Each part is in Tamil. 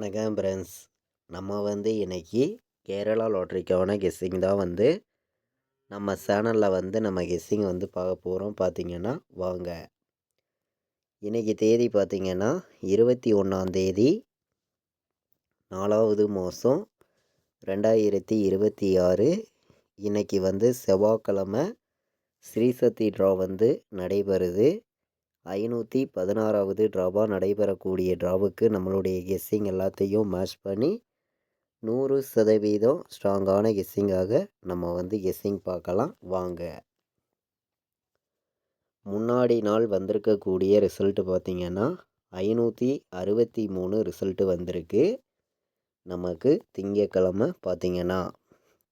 வணக்கம் ஃப்ரெண்ட்ஸ். நம்ம இன்னைக்கு கேரளா லாட்ரிக்கான கெஸ்ஸிங் தான் நம்ம சேனலில் நம்ம கெஸ்ஸிங் பார்க்க போகிறோம். பார்த்தீங்கன்னா வாங்க. இன்னைக்கு தேதி பார்த்தீங்கன்னா 21 4வது மாதம் 2026. இன்னைக்கு செவ்வாய்க்கிழமை. ஸ்ரீசக்தி ட்ரா நடைபெறுது. 516வது ட்ராவாக நடைபெறக்கூடிய ட்ராவுக்கு நம்மளுடைய கெஸ்ஸிங் எல்லாத்தையும் மேட்ச் பண்ணி 100% ஸ்ட்ராங்கான கெஸ்ஸிங்காக நம்ம கெஸ்ஸிங் பார்க்கலாம் வாங்க. முன்னாடி நாள் வந்திருக்கக்கூடிய ரிசல்ட்டு பார்த்திங்கன்னா 563 ரிசல்ட்டு வந்திருக்கு. நமக்கு திங்கக்கிழமை பார்த்திங்கன்னா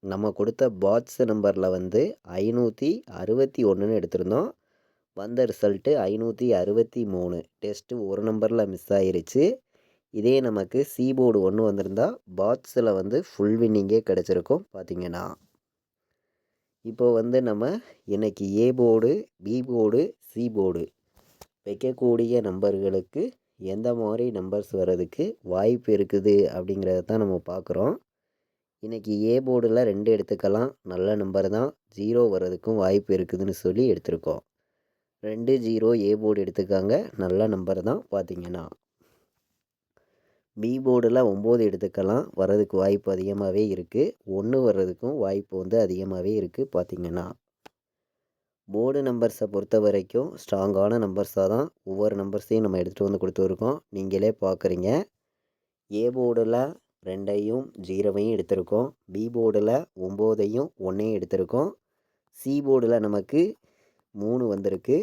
நம்ம கொடுத்த பாட்ஸ் நம்பரில் 561ன்னு எடுத்திருந்தோம். வந்த ரிசல்ட்டு 563. டெஸ்ட்டு ஒரு நம்பரில் மிஸ் ஆயிருச்சு. இதே நமக்கு சி போர்டு ஒன்று வந்திருந்தா பாட்ஸில் ஃபுல் வின்னிங்கே கிடச்சிருக்கும். பார்த்திங்கன்னா இப்போது நம்ம இன்றைக்கி A board, B board, C board வைக்கக்கூடிய நம்பர்களுக்கு எந்த மாதிரி நம்பர்ஸ் வர்றதுக்கு வாய்ப்பு இருக்குது அப்படிங்கிறத தான் நம்ம பார்க்குறோம். இன்றைக்கி ஏ போர்டில் 2 எடுத்துக்கலாம். நல்ல நம்பர் தான். 0 வர்றதுக்கும் வாய்ப்பு இருக்குதுன்னு சொல்லி எடுத்திருக்கோம். 2 0 ஏ போர்டு எடுத்துக்காங்க. நல்ல நம்பர் தான். பார்த்திங்கன்னா பி போர்டில் 9 எடுத்துக்கலாம். வர்றதுக்கு வாய்ப்பு அதிகமாகவே இருக்குது. 1 வர்றதுக்கும் வாய்ப்பு அதிகமாகவே இருக்குது. பார்த்திங்கன்னா போர்டு நம்பர்ஸை பொறுத்த வரைக்கும் ஸ்ட்ராங்கான நம்பர்ஸாக தான் ஒவ்வொரு நம்பர்ஸையும் நம்ம எடுத்துகிட்டு கொடுத்துருக்கோம். நீங்களே பார்க்குறீங்க. ஏ போர்டில் 2ஐயும் 0வையும் எடுத்திருக்கோம். பி போர்டில் 9ஐயும் 1ஐயும் எடுத்திருக்கோம். சி போர்டில் நமக்கு 3 வந்திருக்கு.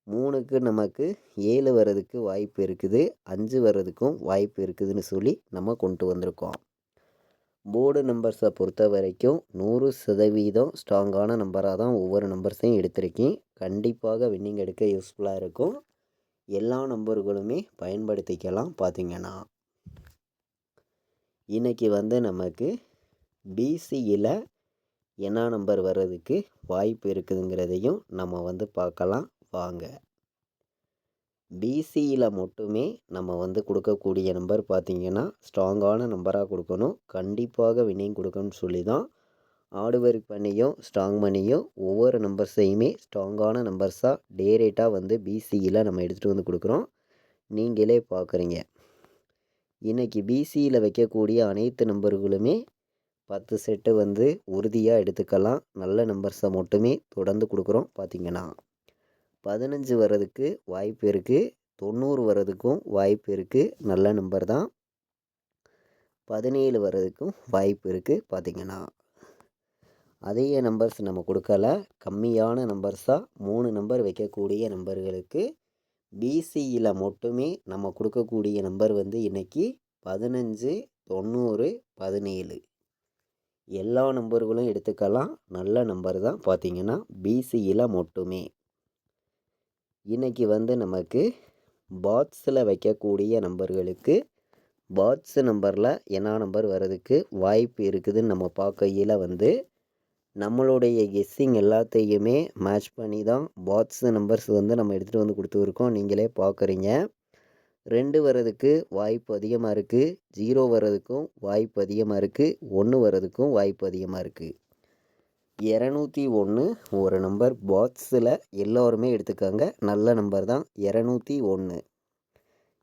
3க்கு நமக்கு 7 வர்றதுக்கு வாய்ப்பு இருக்குது. 5 வர்றதுக்கும் வாய்ப்பு இருக்குதுன்னு சொல்லி நம்ம கொண்டு வந்திருக்கோம். போர்டு நம்பர்ஸை பொறுத்த வரைக்கும் 100% ஸ்ட்ராங்கான நம்பராக தான் ஒவ்வொரு நம்பர்ஸையும் எடுத்திருக்கேன். கண்டிப்பாக வின்னிங் எடுக்க யூஸ்ஃபுல்லாக இருக்கும். எல்லா நம்பர்களுமே பயன்படுத்திக்கலாம். பார்த்திங்கன்னா இன்றைக்கி நமக்கு பிசியில் என்ன நம்பர் வர்றதுக்கு வாய்ப்பு இருக்குதுங்கிறதையும் நம்ம பார்க்கலாம் வாங்க. பிசியில் மட்டுமே நம்ம கொடுக்கக்கூடிய நம்பர் பார்த்திங்கன்னா ஸ்ட்ராங்கான நம்பராக கொடுக்கணும். கண்டிப்பாக வின்னிங் கொடுக்கணும்னு சொல்லி தான் ஹார்ட் ஒர்க் பண்ணியும் ஸ்ட்ராங் பண்ணியும் ஒவ்வொரு நம்பர்ஸையுமே ஸ்ட்ராங்கான நம்பர்ஸாக டேரேட்டாக பிசியில் நம்ம எடுத்துகிட்டு கொடுக்குறோம். நீங்களே பார்க்குறீங்க. இன்றைக்கி பிசியில் வைக்கக்கூடிய அனைத்து நம்பர்களுமே 10 செட்டு உறுதியாக எடுத்துக்கலாம். நல்ல நம்பர்ஸை மட்டுமே தொடர்ந்து கொடுக்குறோம். பார்த்திங்கன்னா 15 வர்றதுக்கு வாய்ப்பு இருக்குது. 90 வர்றதுக்கும் வாய்ப்பு இருக்குது. நல்ல நம்பர் தான். 17 வர்றதுக்கும் வாய்ப்பு இருக்குது. பார்த்திங்கன்னா அதிக நம்பர்ஸ் நம்ம கொடுக்கல. கம்மியான நம்பர்ஸாக 3 நம்பர் வைக்கக்கூடிய நம்பர்களுக்கு பிசியில் மட்டுமே நம்ம கொடுக்கக்கூடிய நம்பர் இன்றைக்கி 15, 90, 17 எல்லா நம்பர்களும் எடுத்துக்கலாம். நல்ல நம்பர் தான். பார்த்திங்கன்னா பிசியில் மட்டுமே. இன்றைக்கி நமக்கு பாட்ஸில் வைக்கக்கூடிய நம்பர்களுக்கு பாட்ஸ் நம்பரில் என்ன நம்பர் வர்றதுக்கு வாய்ப்பு இருக்குதுன்னு நம்ம பார்க்கையில் நம்மளுடைய கெஸ்ஸிங் எல்லாத்தையுமே மேட்ச் பண்ணி தான் பாட்ஸ் நம்பர்ஸ் நம்ம எடுத்துகிட்டு கொடுத்துருக்கோம். நீங்களே பார்க்குறீங்க. 2 வர்றதுக்கு வாய்ப்பு அதிகமாக இருக்குது. 0 வர்றதுக்கும் வாய்ப்பு அதிகமாக இருக்குது. 1 வர்றதுக்கும் வாய்ப்பு அதிகமாக இருக்குது. 201 ஒரு நம்பர் பாட்ஸில் எல்லோருமே எடுத்துக்காங்க. நல்ல நம்பர் தான். 201.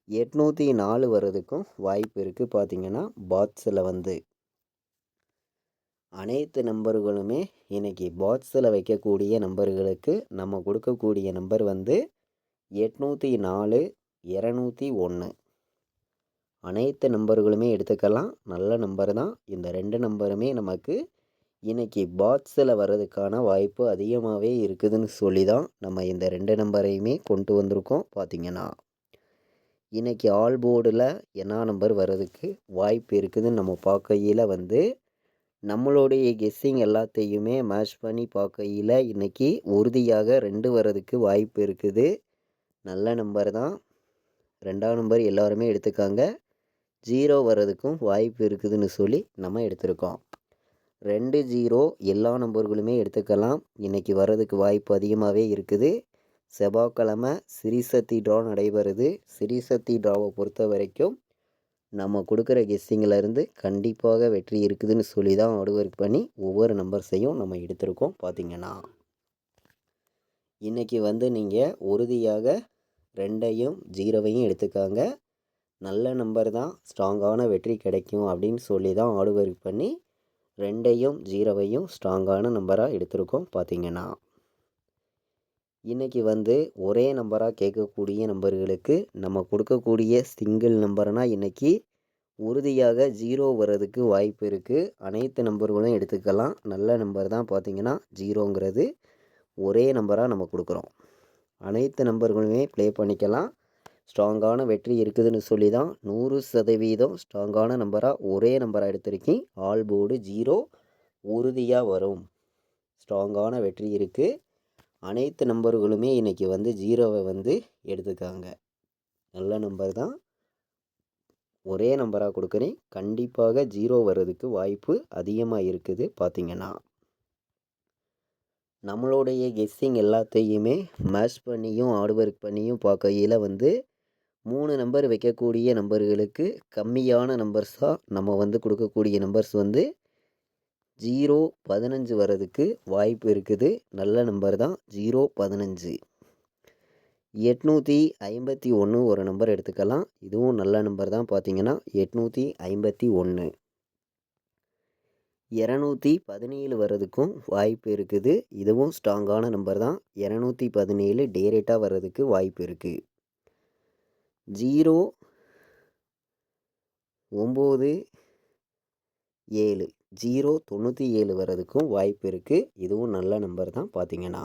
804 வர்றதுக்கும் வாய்ப்பு இருக்குது. பார்த்திங்கன்னா பாட்ஸில் அனைத்து நம்பர்களுமே இன்றைக்கி பாட்ஸில் வைக்கக்கூடிய நம்பர்களுக்கு நம்ம கொடுக்கக்கூடிய நம்பர் 804, 201 அனைத்து நம்பர்களுமே எடுத்துக்கலாம். நல்ல நம்பர் தான். இந்த 2 நம்பருமே நமக்கு இன்றைக்கி பாட்ஸில் வர்றதுக்கான வாய்ப்பு அதிகமாகவே இருக்குதுன்னு சொல்லி தான் நம்ம இந்த 2 நம்பரையுமே கொண்டு வந்திருக்கோம். பார்த்திங்கன்னா இன்றைக்கி ஆல் போர்டில் என்ன நம்பர் வர்றதுக்கு வாய்ப்பு இருக்குதுன்னு நம்ம பார்க்கையில் நம்மளுடைய கெஸ்ஸிங் எல்லாத்தையுமே மேட்ச் பண்ணி பார்க்கையில் இன்றைக்கி உறுதியாக 2 வர்றதுக்கு வாய்ப்பு இருக்குது. நல்ல நம்பர் தான். 2ஆம் நம்பர் எல்லாருமே எடுத்துக்காங்க. 0 வர்றதுக்கும் வாய்ப்பு இருக்குதுன்னு சொல்லி நம்ம எடுத்திருக்கோம். 2 0 எல்லா நம்பர்களுமே எடுத்துக்கலாம். இன்றைக்கி வர்றதுக்கு வாய்ப்பு அதிகமாகவே இருக்குது. செவ்வாய்க்கிழமை ஸ்ரீசக்தி ட்ரா நடைபெறுது. ஸ்ரீசக்தி ட்ராவை பொறுத்த வரைக்கும் நம்ம கொடுக்குற கெஸ்ஸிங்கிலேருந்து கண்டிப்பாக வெற்றி இருக்குதுன்னு சொல்லி தான் ஹார்ட் ஒர்க் பண்ணி ஒவ்வொரு நம்பர்ஸையும் நம்ம எடுத்திருக்கோம். பார்த்திங்கன்னா இன்றைக்கி வந்து நீங்கள் உறுதியாக 2ஐயும் 0வையும் எடுத்துக்காங்க. நல்ல நம்பர் தான், ஸ்ட்ராங்கான வெற்றி கிடைக்கும் அப்படின்னு சொல்லி தான் ஹார்ட் ஒர்க் பண்ணி 2ஐயும் 0வையும் ஸ்ட்ராங்கான நம்பராக எடுத்திருக்கோம். பார்த்திங்கன்னா இன்றைக்கி வந்து ஒரே நம்பராக கேட்கக்கூடிய நம்பர்களுக்கு நம்ம கொடுக்கக்கூடிய சிங்கிள் நம்பர்னால் இன்றைக்கி உறுதியாக 0 வர்றதுக்கு வாய்ப்பு இருக்குது. அனைத்து நம்பர்களும் எடுத்துக்கலாம். நல்ல நம்பர் தான். பார்த்திங்கன்னா 0ங்கிறது ஒரே நம்பராக நம்ம கொடுக்குறோம். அனைத்து நம்பர்களுமே ப்ளே பண்ணிக்கலாம். ஸ்ட்ராங்கான வெற்றி இருக்குதுன்னு சொல்லி தான் 100% ஸ்ட்ராங்கான நம்பராக ஒரே நம்பராக எடுத்திருக்கேன். ஆல் போர்டு 0 உறுதியாக வரும். ஸ்ட்ராங்கான வெற்றி இருக்குது. அனைத்து நம்பர்களுமே இன்றைக்கி வந்து 0வை வந்து எடுத்துக்காங்க. நல்ல நம்பர் தான், ஒரே நம்பராக கொடுக்குறேன். கண்டிப்பாக 0 வர்றதுக்கு வாய்ப்பு அதிகமாக இருக்குது. பார்த்திங்கன்னா நம்மளுடைய கெஸ்ஸிங் எல்லாத்தையுமே மேட்ச் பண்ணியும் ஹார்ட் ஒர்க் பண்ணியும் பார்க்கையில் வந்து 3 நம்பர் வைக்கக்கூடிய நம்பர்களுக்கு கம்மியான நம்பர்ஸாக நம்ம வந்து கொடுக்கக்கூடிய நம்பர்ஸ் வந்து 0, 15 வர்றதுக்கு வாய்ப்பு இருக்குது. நல்ல நம்பர் தான் 0, 15. 851 ஒரு நம்பர் எடுத்துக்கலாம். இதுவும் நல்ல நம்பர் தான். பார்த்திங்கன்னா 851. 217 வர்றதுக்கும் வாய்ப்பு இருக்குது. இதுவும் ஸ்ட்ராங்கான நம்பர் தான். 217 டேரெக்டாக வர்றதுக்கு வாய்ப்பு இருக்குது. 0, 9, 7 097 வர்றதுக்கும் வாய்ப்பு இருக்குது. இதுவும் நல்ல நம்பர் தான். பார்த்திங்கன்னா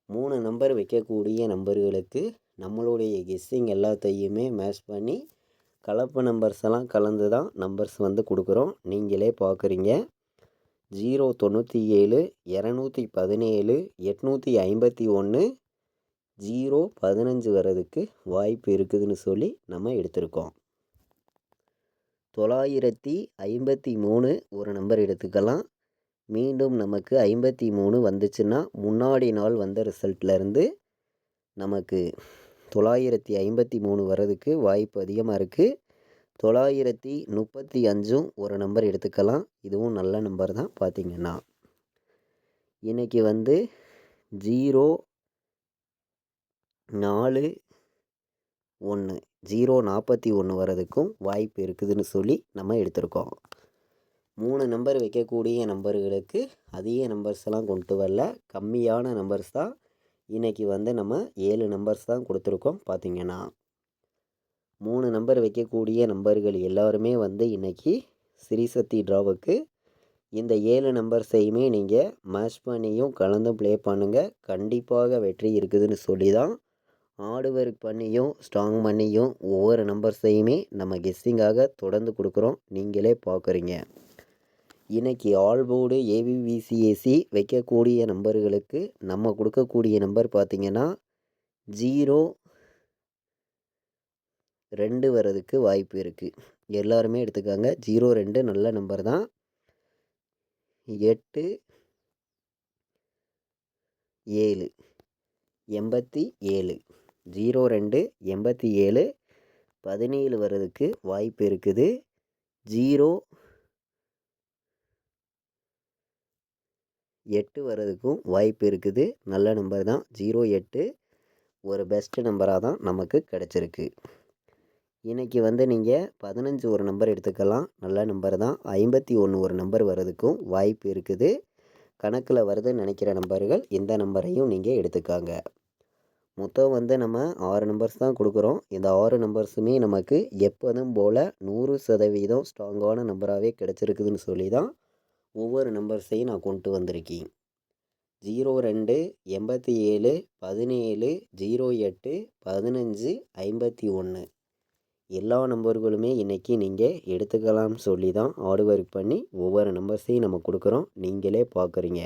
3 நம்பர் வைக்கக்கூடிய நம்பர்களுக்கு நம்மளுடைய கெஸ்ஸிங் எல்லாத்தையுமே மேட்ச் பண்ணி கலப்பு நம்பர்ஸ் எல்லாம் கலந்து தான் நம்பர்ஸ் வந்து கொடுக்குறோம். நீங்களே பார்க்குறீங்க. 097, 217, 851, 015 வர்றதுக்கு வாய்ப்பு இருக்குதுன்னு சொல்லி நம்ம எடுத்திருக்கோம். 953 ஒரு நம்பர் எடுத்துக்கலாம். மீண்டும் நமக்கு 53 வந்துச்சுன்னா முன்னாடி நாள் வந்த ரிசல்ட்லேருந்து நமக்கு 953 வர்றதுக்கு வாய்ப்பு அதிகமாக இருக்குது. 935 ஒரு நம்பர் எடுத்துக்கலாம். இதுவும் நல்ல நம்பர் தான். பார்த்திங்கன்னா இன்றைக்கி வந்து 0, 4, 1 041 வர்றதுக்கும் வாய்ப்பு இருக்குதுன்னு சொல்லி நம்ம எடுத்திருக்கோம். 3 நம்பர் வைக்கக்கூடிய நம்பர்களுக்கு அதிக நம்பர்ஸ் எல்லாம் கொண்டு வரல. கம்மியான நம்பர்ஸ் தான். இன்றைக்கி வந்து நம்ம 7 நம்பர்ஸ் தான் கொடுத்துருக்கோம். பார்த்திங்கன்னா 3 நம்பர் வைக்கக்கூடிய நம்பர்கள் எல்லாருமே வந்து இன்றைக்கி ஸ்ரீசக்தி ட்ராவுக்கு இந்த 7 நம்பர்ஸையுமே நீங்கள் மேட்ச் பண்ணியும் கலந்து ப்ளே பண்ணுங்கள். கண்டிப்பாக வெற்றி இருக்குதுன்னு சொல்லி தான் ஹார்ட் ஒர்க் பண்ணியும் ஸ்ட்ராங் பண்ணியும் ஒவ்வொரு நம்பர்ஸையுமே நம்ம கெஸ்ஸிங்காக தொடர்ந்து கொடுக்குறோம். நீங்களே பார்க்குறீங்க. இன்றைக்கி ஆல் போர்டு ஏபிபிசிஏசி வைக்கக்கூடிய நம்பர்களுக்கு நம்ம கொடுக்கக்கூடிய நம்பர் பார்த்திங்கன்னா 0, 2 வர்றதுக்கு வாய்ப்பு இருக்குது. எல்லாருமே எடுத்துக்காங்க. 0, 2 நல்ல நம்பர் தான். 8, 7 87 0, 2 87 17 வர்றதுக்கு வாய்ப்பு இருக்குது. 0, 8 வர்றதுக்கும் வாய்ப்பு இருக்குது. நல்ல நம்பர் தான். 0, 8 ஒரு பெஸ்ட் நம்பராக தான் நமக்கு கிடச்சிருக்கு. இன்றைக்கி வந்து நீங்கள் 15 ஒரு நம்பர் எடுத்துக்கலாம். நல்ல நம்பர் தான். 51 ஒரு நம்பர் வர்றதுக்கும் வாய்ப்பு இருக்குது. கணக்கில் வருதுன்னு நினைக்கிற நம்பர்கள் இந்த நம்பரையும் நீங்கள் எடுத்துக்காங்க. மொத்தம் வந்து நம்ம 6 நம்பர்ஸ் தான் கொடுக்குறோம். இந்த 6 நம்பர்ஸுமே நமக்கு எப்போதும் போல் 100% ஸ்ட்ராங்கான நம்பராகவே கிடச்சிருக்குதுன்னு சொல்லி தான் ஒவ்வொரு நம்பர்ஸையும் நான் கொண்டு வந்திருக்கேன். 02, 87, 17, 08, 15, 51 எல்லா நம்பர்களுமே இன்றைக்கி நீங்கள் எடுத்துக்கலாம்னு சொல்லி தான் ஹார்ட் ஒர்க் பண்ணி ஒவ்வொரு நம்பர்ஸையும் நம்ம கொடுக்குறோம். நீங்களே பார்க்குறீங்க.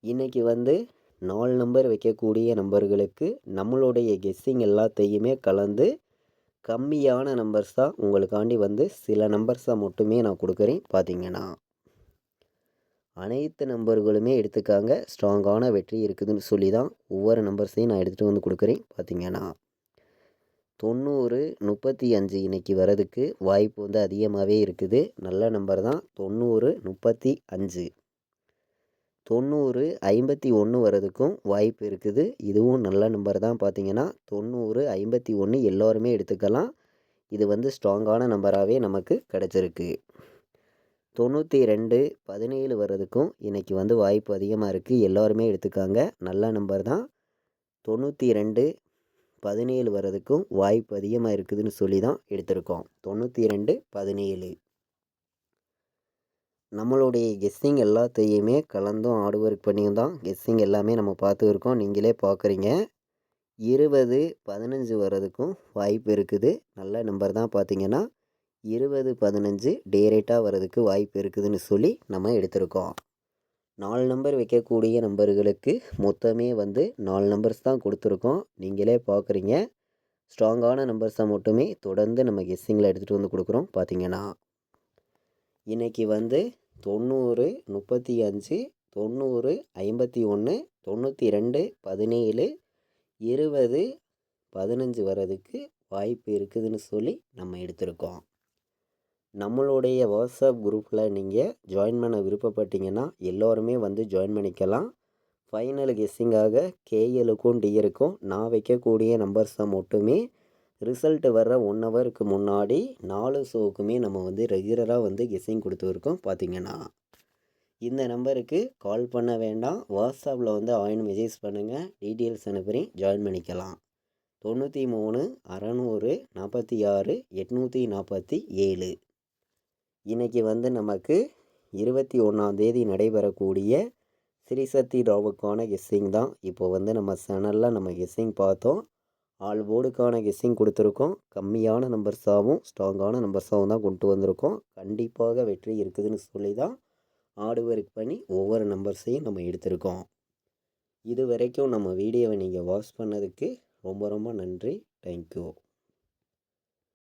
இன்றைக்கி வந்து 4 நம்பர் வைக்கக்கூடிய நம்பர்களுக்கு நம்மளுடைய கெஸ்ஸிங் எல்லாத்தையுமே கலந்து கம்மியான நம்பர்ஸ் தான் உங்களுக்காண்டி வந்து சில நம்பர்ஸை மட்டுமே நான் கொடுக்குறேன். பார்த்திங்கன்னா அனைத்து நம்பர்களுமே எடுத்துக்காங்க. ஸ்ட்ராங்கான வெற்றி இருக்குதுன்னு சொல்லி தான் ஒவ்வொரு நம்பர்ஸையும் நான் எடுத்துகிட்டு வந்து கொடுக்குறேன். பார்த்திங்கன்னா 90, 35 இன்னைக்கு வரதுக்கு வாய்ப்பு வந்து அதிகமாகவே இருக்குது. நல்ல நம்பர் தான். 90, 35. 90, 51 வரதுக்கும் வாய்ப்பு இருக்குது. இதுவும் நல்ல நம்பர் தான். பார்த்தீங்கன்னா 90, 51 எல்லோருமே எடுத்துக்கலாம். இது வந்து ஸ்ட்ராங்கான நம்பராகவே நமக்கு கிடச்சிருக்கு. 92, 17 வரதுக்கும் இன்னைக்கு வந்து வாய்ப்பு அதிகமாக இருக்குது. எல்லோருமே எடுத்துக்காங்க. நல்ல நம்பர் தான். 92, 17 வரதுக்கும் வாய்ப்பு அதிகமாக இருக்குதுன்னு சொல்லி தான் எடுத்திருக்கோம். 92, 17. நம்மளுடைய கெஸ்ஸிங் எல்லாத்தையுமே கலந்தும் ஹார்ட் ஒர்க் பண்ணியும் தான் கெஸ்ஸிங் எல்லாமே நம்ம பார்த்துருக்கோம். நீங்களே பார்க்குறீங்க. 20, 15 வரதுக்கும் வாய்ப்பு இருக்குது. நல்ல நம்பர் தான். பார்த்தீங்கன்னா 20, 15 டேரெக்டாக வரதுக்கு வாய்ப்பு இருக்குதுன்னு சொல்லி நம்ம எடுத்திருக்கோம். 4 நம்பர் வைக்கக்கூடிய நம்பர்களுக்கு மொத்தமே வந்து 4 நம்பர்ஸ் தான் கொடுத்துருக்கோம். நீங்களே பார்க்குறீங்க. ஸ்ட்ராங்கான நம்பர்ஸை மட்டுமே தொடர்ந்து நம்ம கெஸ்ஸிங்கில் எடுத்துகிட்டு வந்து கொடுக்குறோம். பார்த்தீங்கன்னா இன்றைக்கி வந்து 90, 35, 90, 51, 92, 17, 20, 15 வரதுக்கு வாய்ப்பு இருக்குதுன்னு சொல்லி நம்ம எடுத்திருக்கோம். நம்மளுடைய வாட்ஸ்அப் குரூப்பில் நீங்கள் ஜாயின் பண்ண விருப்பப்பட்டீங்கன்னா எல்லோருமே வந்து ஜாயின் பண்ணிக்கலாம். ஃபைனல் கெஸ்ஸிங்காக கேஎலுக்கும் டிஎருக்கும் நான் வைக்கக்கூடிய நம்பர்ஸை மட்டுமே ரிசல்ட் வர்ற 1 ஹவருக்கு முன்னாடி 4 ஷோவுக்குமே நம்ம வந்து ரெகுலராக வந்து கெஸ்ஸிங் கொடுத்துருக்கோம். பார்த்தீங்கன்னா இந்த நம்பருக்கு கால் பண்ண வேண்டாம். வாட்ஸ்அப்பில் வந்து ஆயின் மெசேஜ் பண்ணுங்கள். டீட்டெயில்ஸ் அனுப்பி ஜாயின் பண்ணிக்கலாம். 93, 600, 46, 847. இன்றைக்கி வந்து நமக்கு 21ஆம் தேதி நடைபெறக்கூடிய ஸ்ரீசக்தி டிராவுக்கான கெஸ்ஸிங் தான். இப்போ வந்து நம்ம சேனலில் நம்ம கெஸ்ஸிங் பார்த்தோம். ஆல் போர்டுக்கான கெஸ்ஸிங் கொடுத்துருக்கோம். கம்மியான நம்பர்ஸாகவும் ஸ்ட்ராங்கான நம்பர்ஸாகவும் தான் கொண்டு வந்திருக்கோம். கண்டிப்பாக வெற்றி இருக்குதுன்னு சொல்லி தான் ஹார்ட் ஒர்க் பண்ணி ஒவ்வொரு நம்பர்ஸையும் நம்ம எடுத்திருக்கோம். இது வரைக்கும் நம்ம வீடியோவை நீங்கள் வாட்ச் பண்ணதுக்கு ரொம்ப ரொம்ப நன்றி. தேங்க்யூ.